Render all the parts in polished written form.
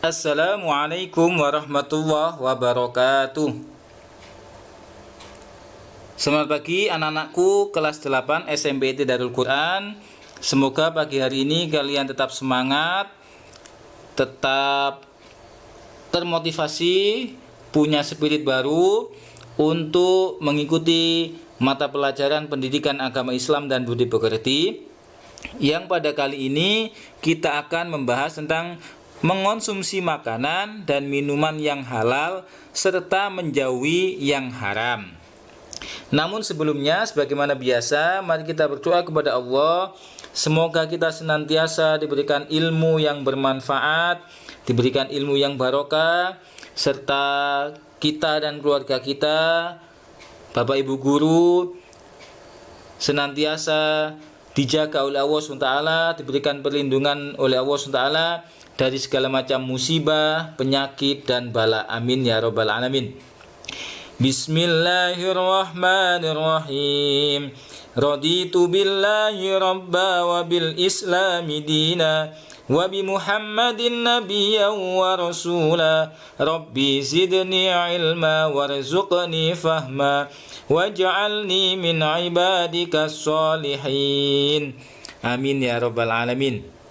Assalamualaikum warahmatullahi wabarakatuh. Selamat pagi anak-anakku kelas 8 SMPT Darul Quran. Semoga pagi hari ini kalian tetap semangat, tetap termotivasi, punya spirit baru untuk mengikuti mata pelajaran pendidikan agama Islam dan budi pekerti, yang pada kali ini kita akan membahas tentang mengonsumsi makanan dan minuman yang halal serta menjauhi yang haram. Namun sebelumnya, sebagaimana biasa, mari kita berdoa kepada Allah. Semoga kita senantiasa diberikan ilmu yang bermanfaat, diberikan ilmu yang barokah, serta kita dan keluarga kita, Bapak Ibu guru, senantiasa dijaga oleh Allah SWT, diberikan perlindungan oleh Allah SWT dari segala macam musibah, penyakit, dan bala. Amin ya rabbal alamin. Bismillahirrahmanirrahim. Raditu billahi rabba wa bil islami dina wa bi Muhammadin nabiyyan wa rasula. Rabbi zidni ilma warzuqni fahma waj'alni min ibadika sholihin. Amin ya rabbal alamin.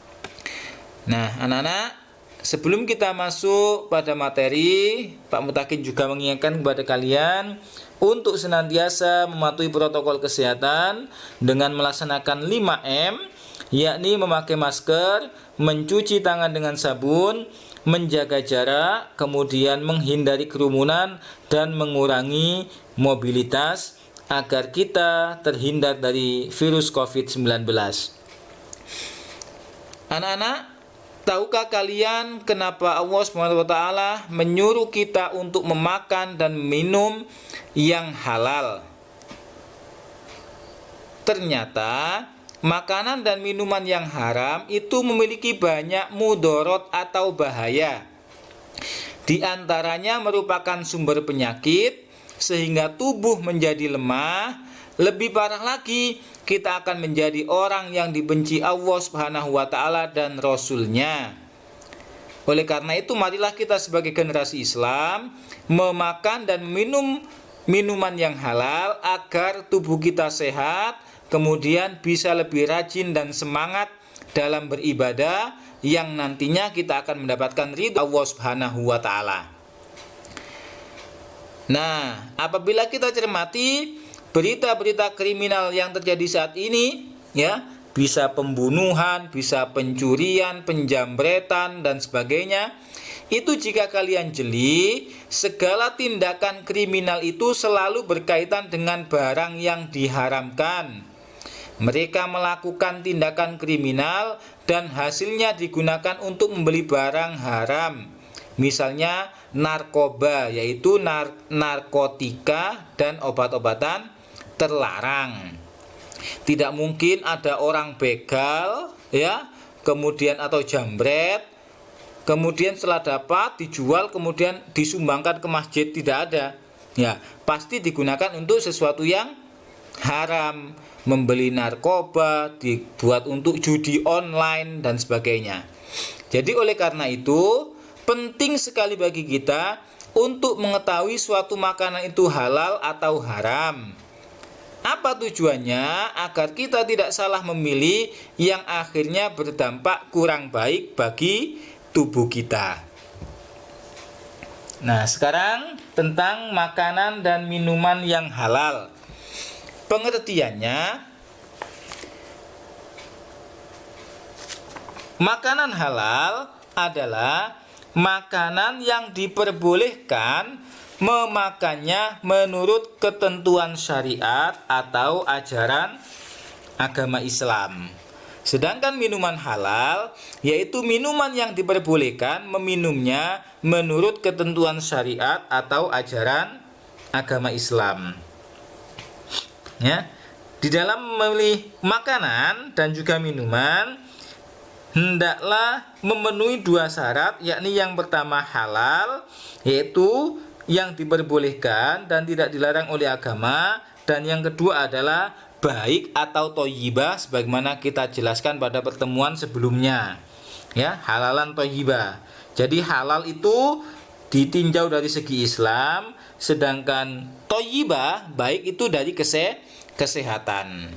Nah, anak-anak, sebelum kita masuk pada materi, Pak Mutakin juga mengingatkan kepada kalian untuk senantiasa mematuhi protokol kesehatan dengan melaksanakan 5M, yakni memakai masker, mencuci tangan dengan sabun, menjaga jarak, kemudian menghindari kerumunan dan mengurangi mobilitas agar kita terhindar dari virus COVID-19. Anak-anak, tahukah kalian kenapa Allah SWT menyuruh kita untuk memakan dan minum yang halal? Ternyata makanan dan minuman yang haram itu memiliki banyak mudorot atau bahaya. Di antaranya merupakan sumber penyakit sehingga tubuh menjadi lemah. Lebih parah lagi, kita akan menjadi orang yang dibenci Allah Subhanahu wa taala dan Rasul-Nya. Oleh karena itu, marilah kita sebagai generasi Islam memakan dan minum minuman yang halal agar tubuh kita sehat, kemudian bisa lebih rajin dan semangat dalam beribadah yang nantinya kita akan mendapatkan ridho Allah Subhanahu wa taala. Nah, apabila kita cermati berita-berita kriminal yang terjadi saat ini, ya, bisa pembunuhan, bisa pencurian, penjambretan dan sebagainya. Itu jika kalian jeli, segala tindakan kriminal itu selalu berkaitan dengan barang yang diharamkan. Mereka melakukan tindakan kriminal dan hasilnya digunakan untuk membeli barang haram. Misalnya narkoba, yaitu narkotika dan obat-obatan terlarang. Tidak mungkin ada orang begal, ya, kemudian atau jambret, kemudian setelah dapat dijual kemudian disumbangkan ke masjid. Tidak ada. Ya, pasti digunakan untuk sesuatu yang haram. Membeli narkoba, dibuat untuk judi online dan sebagainya. Jadi oleh karena itu penting sekali bagi kita untuk mengetahui suatu makanan itu halal atau haram. Apa tujuannya? Agar kita tidak salah memilih yang akhirnya berdampak kurang baik bagi tubuh kita. Nah, sekarang tentang makanan dan minuman yang halal. Pengertiannya, makanan halal adalah makanan yang diperbolehkan memakannya menurut ketentuan syariat atau ajaran agama Islam. Sedangkan minuman halal yaitu minuman yang diperbolehkan meminumnya menurut ketentuan syariat atau ajaran agama Islam. Ya, di dalam memilih makanan dan juga minuman hendaklah memenuhi dua syarat, yakni yang pertama halal, yaitu yang diperbolehkan dan tidak dilarang oleh agama, dan yang kedua adalah baik atau thayyibah sebagaimana kita jelaskan pada pertemuan sebelumnya. Ya, halalan thayyibah. Jadi halal itu ditinjau dari segi Islam, sedangkan thayyibah baik itu dari kesehatan.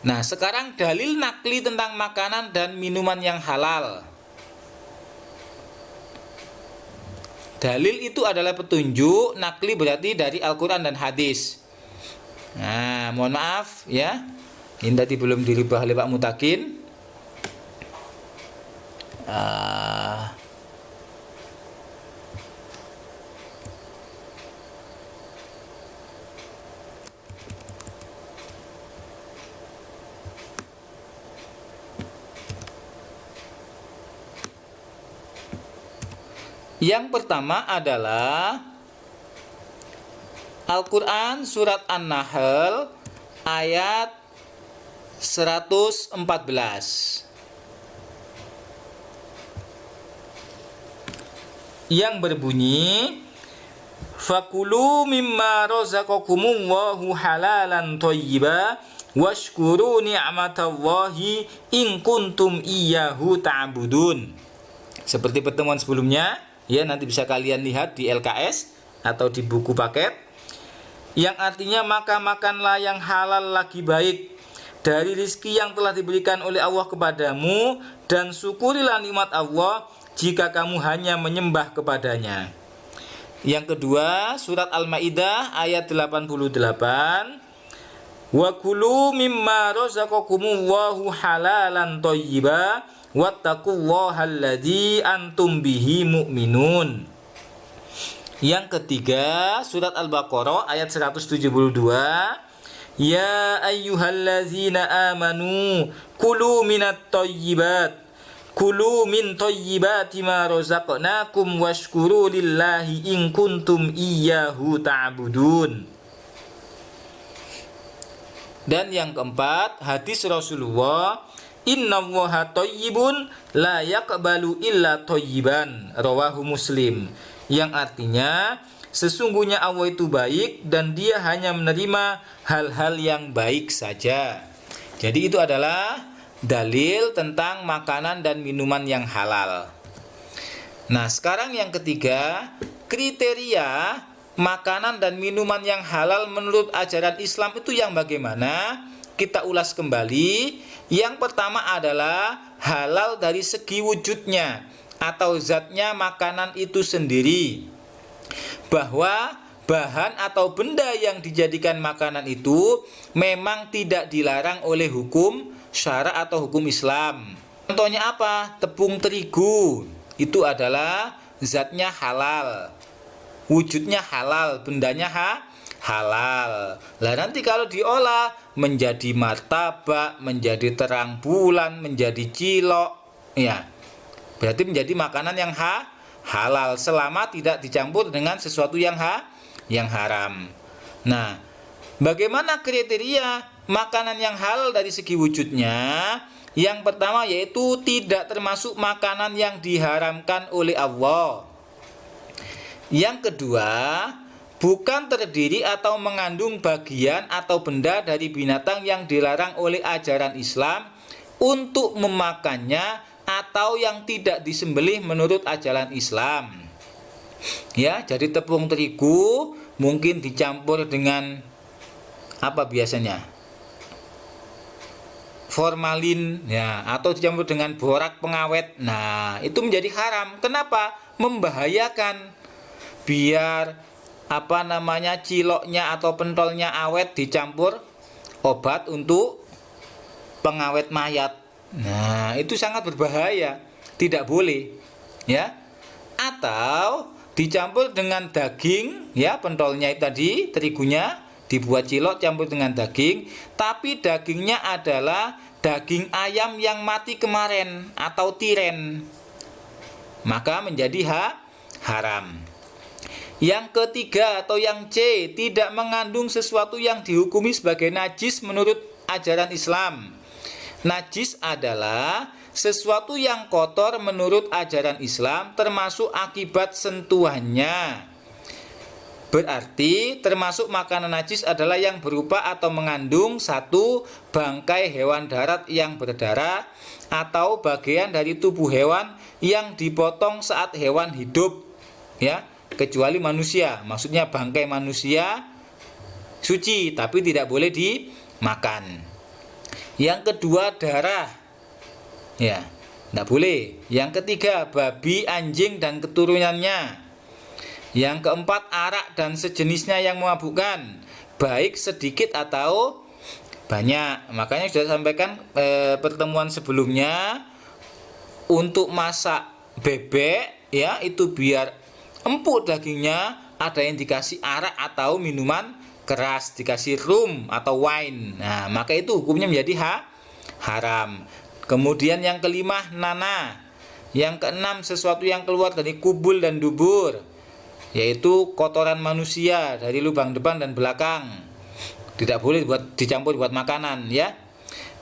Nah, sekarang dalil nakli tentang makanan dan minuman yang halal. Dalil itu adalah petunjuk, nakli berarti dari Al-Quran dan hadis. Nah, mohon maaf ya, ini tadi belum dirubah oleh Pak Mutakin. Yang pertama adalah Al-Quran surat An-Nahl ayat 114 yang berbunyi, fakulu mimma razaqakumullahu halalan thayyiba washkuru ni'matallahi in kuntum iyyahu ta'budun. Seperti pertemuan sebelumnya, ya, nanti bisa kalian lihat di LKS atau di buku paket, yang artinya maka makanlah yang halal lagi baik dari rizki yang telah diberikan oleh Allah kepadamu, dan syukurilah nikmat Allah jika kamu hanya menyembah kepadanya. Yang kedua, surat Al-Maidah ayat 88, wa kulu mimma razaqakumullahu halalan thayyiba wattaqullahal antum bihi mu'minun. Yang ketiga, surat Al-Baqarah ayat 172, ya ayyuhallazina amanu kulu minat thayyibat kulu min thayyibati ma razaqnakum washkuru lillahi in kuntum iyyahu ta'budun. Dan yang keempat, hadis Rasulullah, innallaha thayyibun la yaqbalu illa thayyiban, rawahu Muslim, yang artinya sesungguhnya Allah itu baik dan dia hanya menerima hal-hal yang baik saja. Jadi itu adalah dalil tentang makanan dan minuman yang halal. Nah, sekarang yang ketiga, kriteria makanan dan minuman yang halal menurut ajaran Islam itu yang bagaimana? Kita ulas kembali. Yang pertama adalah halal dari segi wujudnya atau zatnya makanan itu sendiri, bahwa bahan atau benda yang dijadikan makanan itu memang tidak dilarang oleh hukum syara atau hukum Islam. Contohnya apa? Tepung terigu itu adalah zatnya halal, wujudnya halal, bendanya halal. Lah nanti kalau diolah menjadi martabak, menjadi terang bulan, menjadi cilok, ya, berarti menjadi makanan yang halal selama tidak dicampur dengan sesuatu yang haram. Nah, bagaimana kriteria makanan yang halal dari segi wujudnya? Yang pertama yaitu tidak termasuk makanan yang diharamkan oleh Allah. Yang kedua, bukan terdiri atau mengandung bagian atau benda dari binatang yang dilarang oleh ajaran Islam untuk memakannya atau yang tidak disembelih menurut ajaran Islam. Ya, jadi tepung terigu mungkin dicampur dengan apa biasanya? Formalin, ya, atau dicampur dengan borak pengawet. Nah, itu menjadi haram. Kenapa? Membahayakan. Biar ciloknya atau pentolnya awet dicampur obat untuk pengawet mayat. Nah, itu sangat berbahaya, tidak boleh, ya. Atau dicampur dengan daging, ya, pentolnya itu tadi, terigunya dibuat cilok campur dengan daging, tapi dagingnya adalah daging ayam yang mati kemarin atau tiren, maka menjadi haram. Yang ketiga atau yang C, tidak mengandung sesuatu yang dihukumi sebagai najis menurut ajaran Islam. Najis adalah sesuatu yang kotor menurut ajaran Islam, termasuk akibat sentuhannya. Berarti termasuk makanan najis adalah yang berupa atau mengandung satu, bangkai hewan darat yang berdarah atau bagian dari tubuh hewan yang dipotong saat hewan hidup, ya, kecuali manusia. Maksudnya bangkai manusia suci tapi tidak boleh dimakan. Yang kedua, darah, ya, tidak boleh. Yang ketiga, babi, anjing dan keturunannya. Yang keempat, arak dan sejenisnya yang memabukkan, baik sedikit atau banyak. Makanya sudah sampaikan pertemuan sebelumnya, untuk masak bebek, ya, itu biar empuk dagingnya, ada yang dikasih arak atau minuman keras, dikasih rum atau wine. Nah, maka itu hukumnya menjadi haram. Kemudian yang kelima, nanah. Yang keenam, sesuatu yang keluar dari kubul dan dubur, yaitu kotoran manusia dari lubang depan dan belakang. Tidak boleh dicampur buat makanan, ya.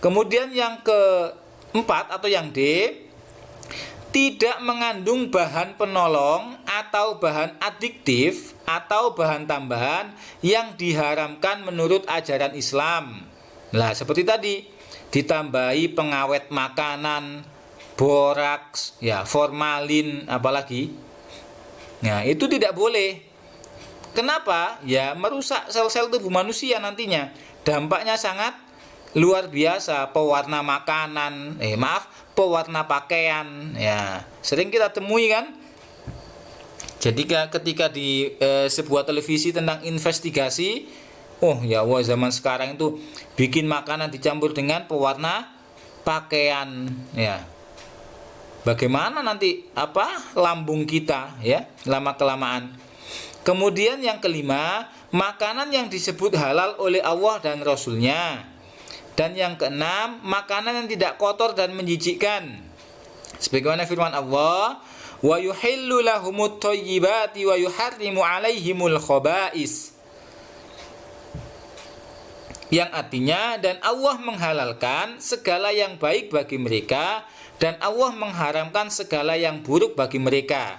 Kemudian yang keempat atau yang D, tidak mengandung bahan penolong atau bahan adiktif atau bahan tambahan yang diharamkan menurut ajaran Islam. Nah, seperti tadi, ditambahi pengawet makanan, boraks, ya, formalin, apalagi. Nah, itu tidak boleh. Kenapa? Ya, merusak sel-sel tubuh manusia nantinya. Dampaknya sangat luar biasa. Pewarna makanan, pewarna pakaian, ya, sering kita temui kan. Jadi ketika di sebuah televisi tentang investigasi, zaman sekarang itu bikin makanan dicampur dengan pewarna pakaian, ya. Bagaimana nanti lambung kita, ya, lama-kelamaan. Kemudian yang kelima, makanan yang disebut halal oleh Allah dan Rasul-Nya. Dan yang keenam, makanan yang tidak kotor dan menjijikkan. Sebagaimana firman Allah, wa yuhillu lahumut thayyibati wa yuharrimu 'alaihimul khaba'is. Yang artinya, dan Allah menghalalkan segala yang baik bagi mereka, dan Allah mengharamkan segala yang buruk bagi mereka.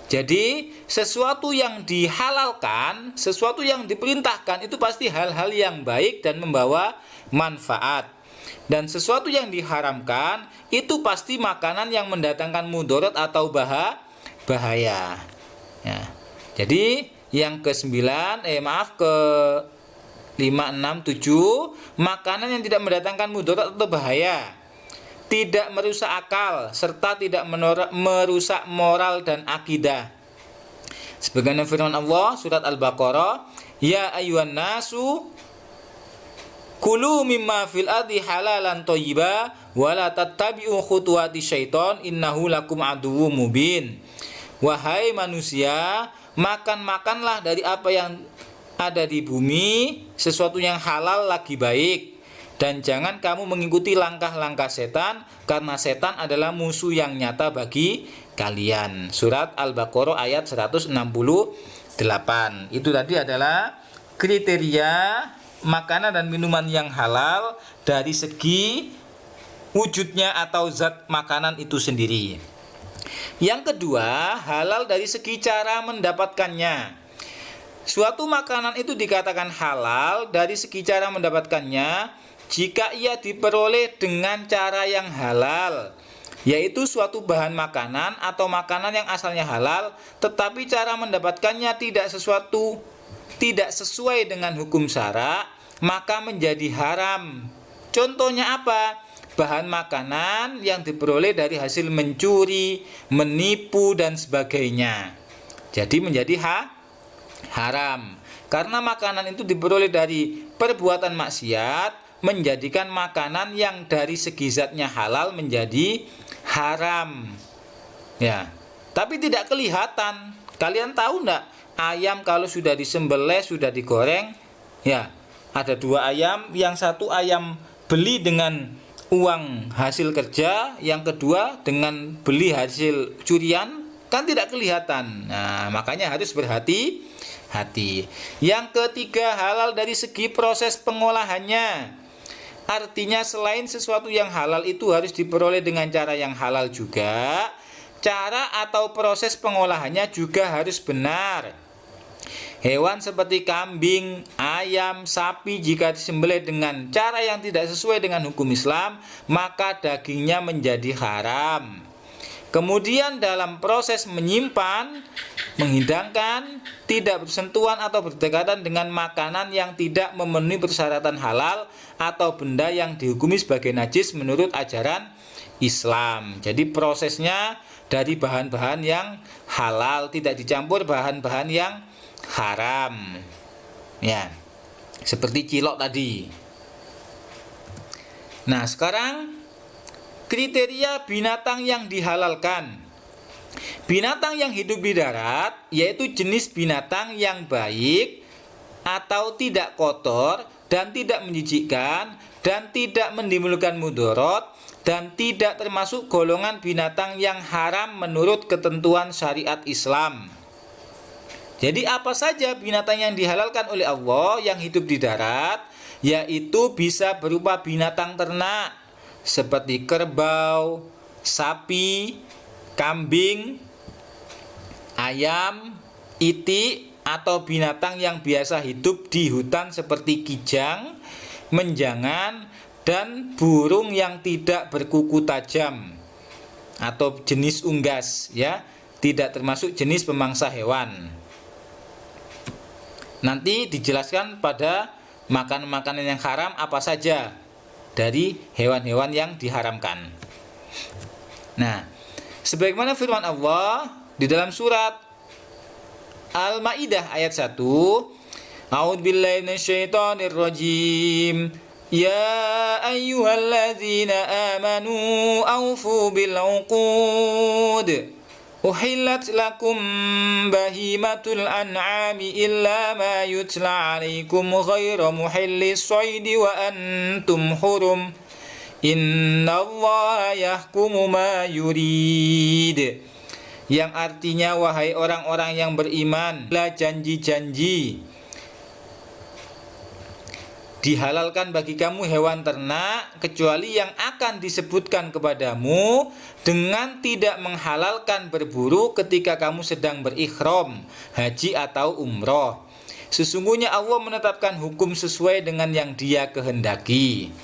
Jadi sesuatu yang dihalalkan, sesuatu yang diperintahkan, itu pasti hal-hal yang baik dan membawa manfaat. Dan sesuatu yang diharamkan, itu pasti makanan yang mendatangkan mudarat atau bahaya. Ya. Jadi yang ke-9, ke-5, 6, 7, makanan yang tidak mendatangkan mudarat atau bahaya, tidak merusak akal, serta tidak merusak moral dan akidah. Sebagaimana firman Allah surat Al-Baqarah, ya ayyuhan nasu kulu mimma fil ardi halalan thayyiba wa la tattabi'u khutuwati syaiton innahu lakum aduwwum mubin. Wahai manusia, makanlah dari apa yang ada di bumi, sesuatu yang halal lagi baik. Dan jangan kamu mengikuti langkah-langkah setan, karena setan adalah musuh yang nyata bagi kalian. Surat Al-Baqarah ayat 168. Itu tadi adalah kriteria makanan dan minuman yang halal dari segi wujudnya atau zat makanan itu sendiri. Yang kedua, halal dari segi cara mendapatkannya. Suatu makanan itu dikatakan halal dari segi cara mendapatkannya jika ia diperoleh dengan cara yang halal, yaitu suatu bahan makanan atau makanan yang asalnya halal, tetapi cara mendapatkannya tidak sesuai dengan hukum syara, maka menjadi haram. Contohnya apa? Bahan makanan yang diperoleh dari hasil mencuri, menipu, dan sebagainya. Jadi menjadi haram. Karena makanan itu diperoleh dari perbuatan maksiat, menjadikan makanan yang dari segi zatnya halal menjadi haram. Ya, tapi tidak kelihatan. Kalian tahu enggak, ayam kalau sudah disembelih, sudah digoreng, ya, ada 2 ayam, yang satu ayam beli dengan uang hasil kerja, yang kedua dengan beli hasil curian, kan tidak kelihatan. Nah, makanya harus berhati-hati. Yang ketiga, halal dari segi proses pengolahannya. Artinya selain sesuatu yang halal itu harus diperoleh dengan cara yang halal juga, cara atau proses pengolahannya juga harus benar. Hewan seperti kambing, ayam, sapi jika disembelih dengan cara yang tidak sesuai dengan hukum Islam, maka dagingnya menjadi haram. Kemudian dalam proses menyimpan, menghidangkan, tidak bersentuhan atau berdekatan dengan makanan yang tidak memenuhi persyaratan halal atau benda yang dihukumi sebagai najis menurut ajaran Islam. Jadi prosesnya dari bahan-bahan yang halal, tidak dicampur bahan-bahan yang haram. Ya, seperti cilok tadi. Nah, sekarang kriteria binatang yang dihalalkan. Binatang yang hidup di darat yaitu jenis binatang yang baik atau tidak kotor dan tidak menjijikkan dan tidak menimbulkan mudarat dan tidak termasuk golongan binatang yang haram menurut ketentuan syariat Islam. Jadi apa saja binatang yang dihalalkan oleh Allah yang hidup di darat, yaitu bisa berupa binatang ternak seperti kerbau, sapi, kambing, ayam, itik, atau binatang yang biasa hidup di hutan seperti kijang, menjangan, dan burung yang tidak berkuku tajam atau jenis unggas, ya, tidak termasuk jenis pemangsa hewan. Nanti dijelaskan pada makanan-makanan yang haram apa saja dari hewan-hewan yang diharamkan. Nah, sebagaimana firman Allah di dalam surat Al-Maidah ayat 1, A'udzubillahi minasyaitonirrajim. Ya ayyuhalladzina amanu aufu bil 'uqud. Uhillat lakum bahimatul an'ami illa ma yutla 'alaikum ghairu muhillis shaidi wa antum hurum. Innallaha yahkumu ma yurid. Yang artinya, wahai orang-orang yang beriman, lah janji-janji dihalalkan bagi kamu hewan ternak kecuali yang akan disebutkan kepadamu dengan tidak menghalalkan berburu ketika kamu sedang berikhram, haji atau umroh. Sesungguhnya Allah menetapkan hukum sesuai dengan yang Dia kehendaki.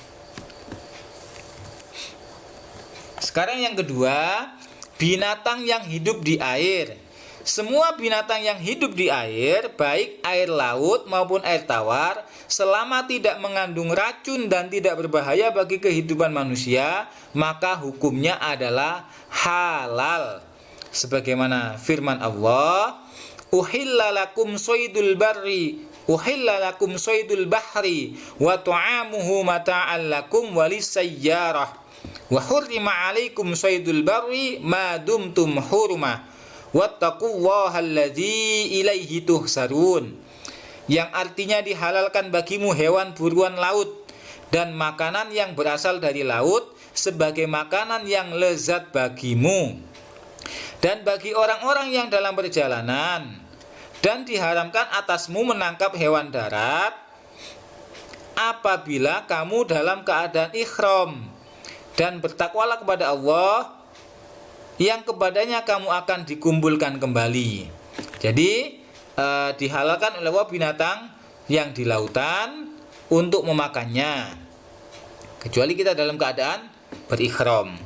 Sekarang yang kedua, binatang yang hidup di air. Semua binatang yang hidup di air, baik air laut maupun air tawar, selama tidak mengandung racun dan tidak berbahaya bagi kehidupan manusia, maka hukumnya adalah halal. Sebagaimana firman Allah, Uhilla lakum soydul barri, Uhilla lakum soydul bahri, wa tu'amuhu mata'an lakum walisayyarah, wa hurrima alaikum soydul barri ma dumtum hurumah. Wattaqullahalladzi ilaihi tuhsarun. Yang artinya dihalalkan bagimu hewan buruan laut dan makanan yang berasal dari laut sebagai makanan yang lezat bagimu. Dan bagi orang-orang yang dalam perjalanan, dan diharamkan atasmu menangkap hewan darat apabila kamu dalam keadaan ikhram, dan bertakwalah kepada Allah yang kepadanya kamu akan dikumpulkan kembali. Jadi dihalalkan oleh Allah binatang yang di lautan untuk memakannya, kecuali kita dalam keadaan berikhram.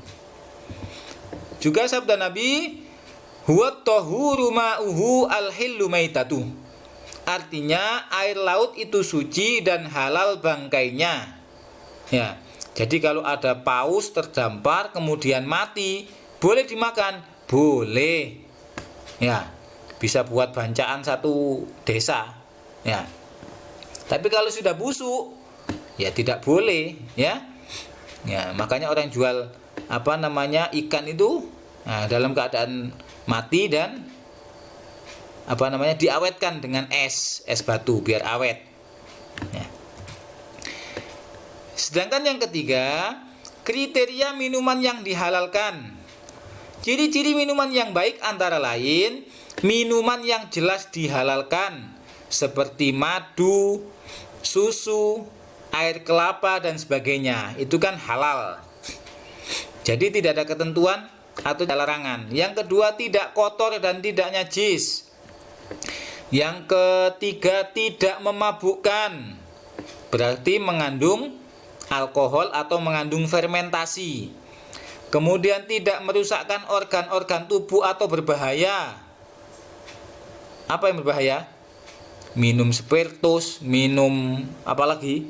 Juga sabda Nabi, huwa tahuru ma'uhu al-hillu maitatu. Artinya air laut itu suci dan halal bangkainya. Ya, jadi kalau ada paus terdampar kemudian mati, boleh dimakan? Boleh. Ya, bisa buat bancaan satu desa. Ya. Tapi kalau sudah busuk, ya tidak boleh, ya. Ya, makanya orang jual ikan itu dalam keadaan mati dan diawetkan dengan es batu biar awet. Ya. Sedangkan yang ketiga, kriteria minuman yang dihalalkan. Ciri-ciri minuman yang baik antara lain minuman yang jelas dihalalkan seperti madu, susu, air kelapa dan sebagainya. Itu kan halal. Jadi tidak ada ketentuan atau larangan. Yang kedua, tidak kotor dan tidak najis. Yang ketiga, tidak memabukkan, berarti mengandung alkohol atau mengandung fermentasi. Kemudian tidak merusakkan organ-organ tubuh atau berbahaya. Apa yang berbahaya? Minum spiritus, minum apa lagi?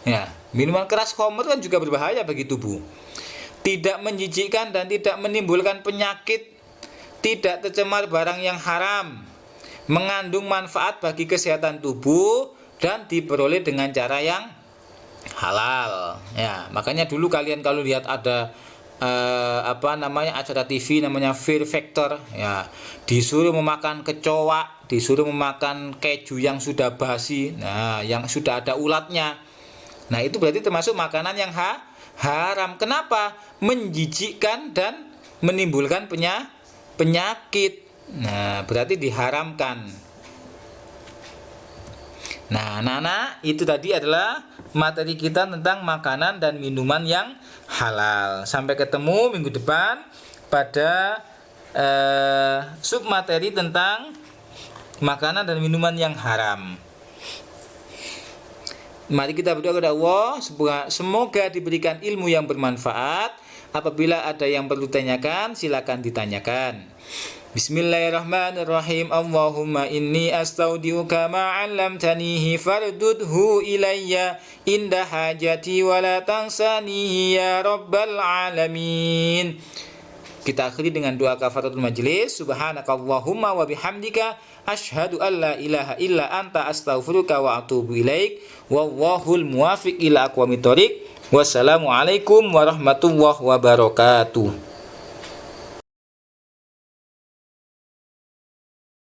Ya, minuman keras, khamr kan juga berbahaya bagi tubuh. Tidak menjijikkan dan tidak menimbulkan penyakit, tidak tercemar barang yang haram, mengandung manfaat bagi kesehatan tubuh dan diperoleh dengan cara yang halal. Ya, makanya dulu kalian kalau lihat ada acara TV namanya Fear Factor, ya, disuruh memakan kecoa, disuruh memakan keju yang sudah basi, nah yang sudah ada ulatnya. Nah, itu berarti termasuk makanan yang haram. Kenapa? Menjijikkan dan menimbulkan penyakit. Nah, berarti diharamkan. Nah, anak-anak, itu tadi adalah materi kita tentang makanan dan minuman yang halal. Sampai ketemu minggu depan pada submateri tentang makanan dan minuman yang haram. Mari kita berdoa kepada Allah, semoga diberikan ilmu yang bermanfaat. Apabila ada yang perlu ditanyakan, silakan ditanyakan. Bismillahirrahmanirrahim. Allahumma inni astaudiuka ma 'allamtanihi fardudhu ilayya inda hajati wa la tansanihi ya rabbal alamin. Kita akhiri dengan doa kafaratul majelis. Subhanakallahumma wa bihamdika asyhadu an la ilaha illa anta astaghfiruka wa atubu ilaik. Wallahul muwaffiq ila aqwamit thoriq. Wassalamualaikum warahmatullahi wabarakatuh.